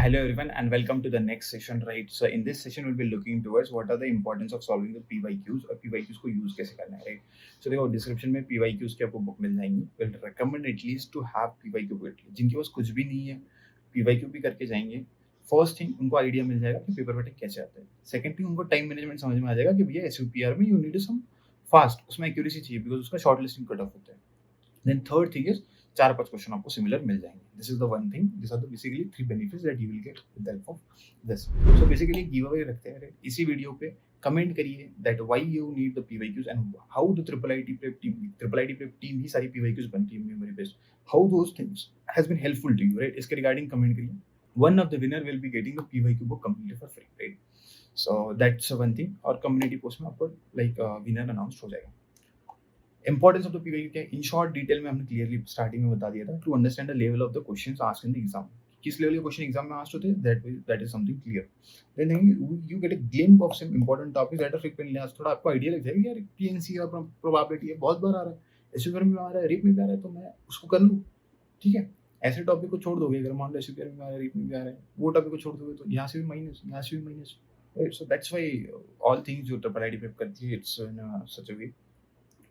Hello everyone and welcome to the next session, right? So in this session we'll be looking towards what are the importance of solving the PYQs और PYQs को use कैसे करना है, right? So देखो description में PYQs की आपको book मिल जाएंगी. We'll recommend at least to have PYQ book. जिनके पास कुछ भी नहीं है PYQ भी करके जाएंगे. फर्स्ट थिंग उनको आइडिया मिल जाएगा कि पेपर बैठे कैसे आता है. सेकंड थिंग उनको टाइम मैनेजमेंट समझ में आ जाएगा कि भैया SUPR में यू नीड सम फास्ट, उसमें एक्यूरेसी चाहिए बिकॉज उसका शॉर्ट लिस्टिंग कट ऑफ होता है. Then third thing is 4-5 question आपको सिमिलर मिल जाएंगे. This is the one thing. This are the basically 3 benefits that you will get with the help of this. So basically give away रखते हैं इसी video पे. Comment करिए that why you need the PYQs and how the triple IT prep team ही सारी PYQs बनती है memory based. How those things has been helpful to you, right? इसके रिगार्डिंग कमेंट करिए. One of the winner will be getting the PYQ book completely for free, right? So that's one thing. और community post में आपको like winner announce हो जाएगा. Importance of the PYQ क्या है? In short detail में हमने क्लियरली स्टार्टिंग में बता दिया था. To understand the level of the questions asked in the exam. किस लेवल के क्वेश्चन एग्जाम में आस्क्ड होते हैं, that is something clear. Then you get a glimpse of some important topics that are frequently asked. थोड़ा आपको idea लग जाएगा यार PNC और प्रोबेबिलिटी है, बहुत बार आ रहा है, SUPR में आ रहा है, रिप में भी आ रहा है, तो मैं उसको कर लूँ. ठीक है, ऐसे टॉपिक को छोड़ दोगे. अगर मान लो SUPR में आ रहा है, रिप में भी आ रहा है, वो टॉपिक को छोड़ दोगे तो यहाँ से भी माइनस, यहाँ से भी minus, right? So that's why all things जो ट्रिपल आईटी प्रेप करती है it's in such a way.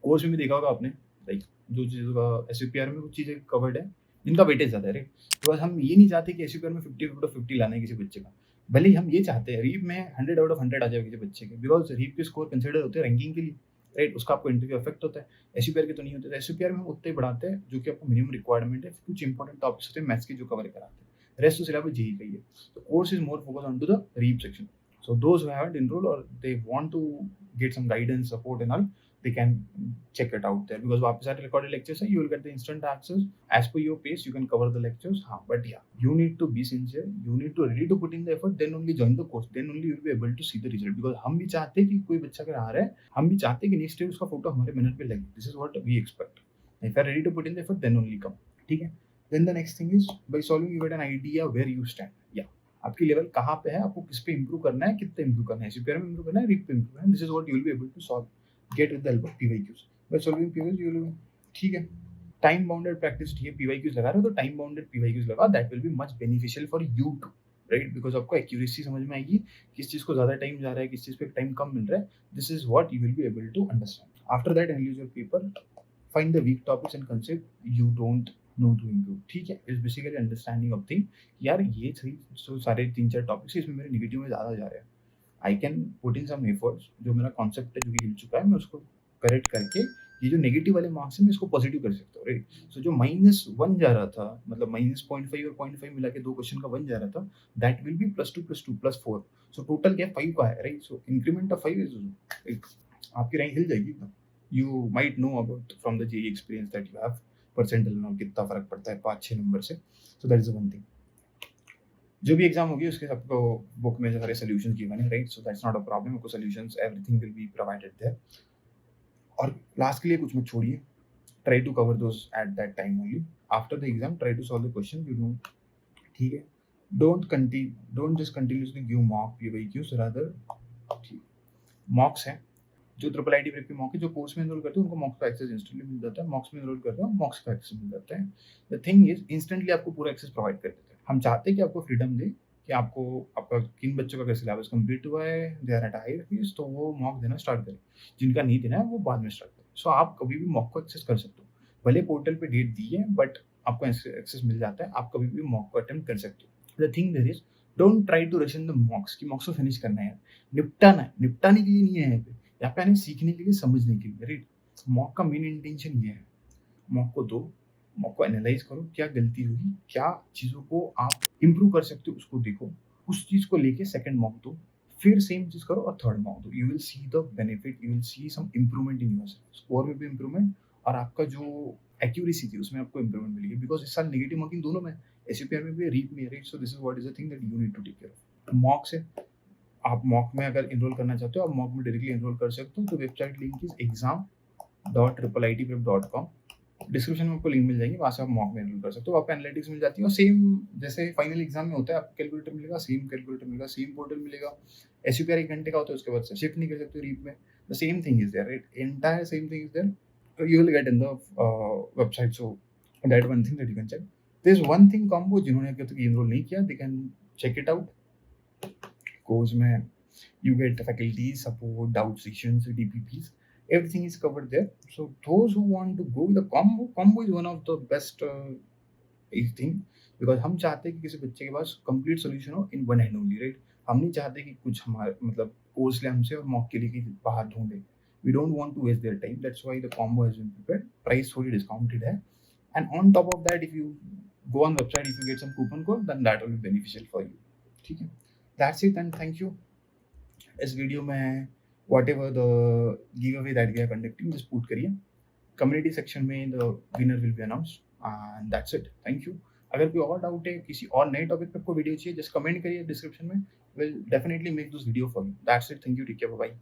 Course में भी देखा होगा आपने, लाइक जो चीज़ों का SUPR में कुछ चीज़ें कवर्ड है जिनका वेटेज ज़्यादा है, राइट? बिकॉज हम ये नहीं चाहते कि SUPR में 50 आउट ऑफ 50 लाना है किसी बच्चे का. भले ही हम ये चाहते हैं रीप में 100 आउट ऑफ 100 आ जाए किसी बच्चे के, बिकॉज रीप के स्कोर कंसिडर होते हैं रैंकिंग के लिए, राइट? उसका आपको इंटरव्यू इफेक्ट होता है. SUPR के तो नहीं होते. SUPR में हम उतने ही बढ़ाते हैं जो कि आपको मिनिमम रिक्वायरमेंट है. कुछ इंपॉर्टेंट टॉपिक्स होते हैं मैथ्स के जो कवर कराते हैं, रेस्ट तो सिलेबस यही का ही है. तो course is more focus on to the reap section. So those who haven't enrolled or they want to get some guidance, support and all, they can check it out there because वापस सारे recorded lectures है. You will get the instant access as per your pace. You can cover the lectures. हाँ, but yeah, you need to be sincere. You need to ready to put in the effort. Then only join the course. Then only you will be able to see the result. Because हम भी चाहते हैं कि कोई बच्चा अगर आ रहा है, हम भी चाहते हैं कि नेक्स्ट डे उसका फोटो हमारे मिनट पे लगे. This is what we expect. If you are ready to put in the effort, then only come. ठीक है? Then the next thing is by solving you get an idea where you stand. Yeah. आपकी level कहाँ पे है, आपको किस पे improve करना है, कितना इंप्रूव करना है, SUPR में इंप्रूव करना है, रीप पे इंप्रूव करना है. This is what you will be able to solve get with the help of PYQs. By solving PYQs you will, ठीक है, टाइम बाउंडेड प्रैक्टिस. ठीक है, PYQs लगा रहे हो तो टाइम बाउंडेड PYQs लगा. That will be much beneficial for you too, right? Because आपको एक्यूरेसी समझ में आएगी किस चीज को ज्यादा टाइम जा रहा है, किस चीज पे टाइम कम मिल रहा है. This is what you will be able to understand. After that analyse your paper, find the weak topics and concept you don't know to improve. ठीक है, is basically understanding of thing. यार ये सारे 3-4 topics इसमें मेरे negative में ज़्यादा जा रहे हैं. I can put in some efforts. जो मेरा कॉन्सेप्ट है जो कि हिल चुका है, मैं उसको करेक्ट करके ये जो नेगेटिव वाले मार्क्स है मैं इसको पॉजिटिव कर सकता हूँ, राइट? सो जो -1 जा रहा था, मतलब -0.5 और 0.5 मिला के 2 क्वेश्चन का 1 जा रहा था, that will B +2 +2 +4. So total क्या 5 का है, right? So increment of 5 is आपकी रैंक हिल जाएगी एकदम. You might know about from the JEE experience that you have percentile में कितना फर्क पड़ता है 5-6 नंबर से. So that is one thing. जो भी एग्जाम होगी उसके सबको बुक में सारे सॉल्यूशंस गिवन है, right? So that's not a problem. आपको solutions everything will be provided there. और लास्ट के लिए कुछ मत छोड़िए. Try to cover those at that time only. After the exam try to solve the question you know. ठीक है, don't just continuously give mock PYQs, rather mocks है जो ट्रिपल आईटी प्रेप के मॉक है. जो कोर्स में enrol करते हैं उनको मॉक्स का एक्सेस इंस्टेंटली मिल जाता है. मॉक्स में एनरोल करते हैं मॉक्स का एक्सेस मिल जाता है. द थिंग इज इंस्टेंटली आपको पूरा एक्सेस प्रोवाइड कर देते हैं. हम चाहते हैं कि आपको फ्रीडम दे कि आपको आपका किन बच्चों का सिलेबस कंप्लीट हुआ है, they are at high fees, तो वो मॉक देना स्टार्ट करें. जिनका नहीं देना है वो बाद में स्टार्ट करें. सो आप कभी भी मॉक को एक्सेस कर सकते हो. भले पोर्टल पे डेट दी है बट आपको एक्सेस मिल जाता है. आप कभी भी मॉक को अटेम्प्ट कर सकते हो. The thing there is don't try to rush in the mocks कि मॉक्स को फिनिश करना है. निपटाना है, निपटाने के लिए नहीं है यहाँ पे आने सीखने के लिए, समझने के लिए, राइट? मॉक का मेन इंटेंशन ये है. मॉक को दो, मॉक को एनालाइज करो, क्या गलती हुई, क्या चीज़ों को आप इम्प्रूव कर सकते हो उसको देखो. उस चीज़ को लेके सेकंड मॉक दो, फिर सेम चीज़ करो और थर्ड मॉक दो. You will see the benefit, you will see some improvement in yourself. Score में भी इम्प्रूवमेंट और आपका जो एक्यूरेसी थी उसमें आपको इम्प्रूवमेंट मिलेगी. बिकॉज इस साल नेगेटिव मार्किंग दोनों में, SUPR में भी, रीप में, right? So this is what is the thing that you need to take care of. Mock से आप मॉक में अगर इनरोल करना चाहते हो, आप मॉक में डायरेक्टली इनरोल कर सकते हो. तो website link is exam.triplitprep.com. Description में आपको लिंक मिल जाएगी, वहाँ से आप मॉक में इनरोल कर सकते हो. आपको एनालिटिक्स मिल जाती है और सेम जैसे फाइनल एग्जाम में होता है, आपको कैलकुलेटर मिलेगा, सेम कैलकुलेटर मिलेगा, सेम पोर्टल मिलेगा. SUPR 1 घंटे का होता है, उसके बाद से शिफ्ट नहीं कर सकते रीप में. The same thing is there, right? Entire same thing is there. You will get in the website. So that one thing that you can check. There is one thing combo. जिन्होंने अभी तक enroll नहीं किया, they can check it out. Course में you get faculty support, doubt sections, DPPs, everything is covered there. So those who want to go with the combo is one of the best thing, because हम चाहते हैं कि किसी बच्चे के पास complete solution हो in one hand only, right? हम नहीं चाहते कि कुछ हमारे मतलब कोर्स ले हमसे और मॉक के लिए कि बाहर ढूंढे. We don't want to waste their time. That's why the combo has been prepared. Price थोड़ी discounted है. And on top of that, if you go on website, if you get some coupon code, then that will be beneficial for you. ठीक है? That's it and thank you. इस video में whatever the giveaway that we are conducting, just put करिए. Community section में the winner will B announced and that's it. Thank you. अगर कोई और doubt है, किसी और नए टॉपिक पे आपको वीडियो चाहिए, जस्ट कमेंट करिए डिस्क्रिप्शन में. Will definitely make this video for you. That's it. Thank you. Take care. Bye.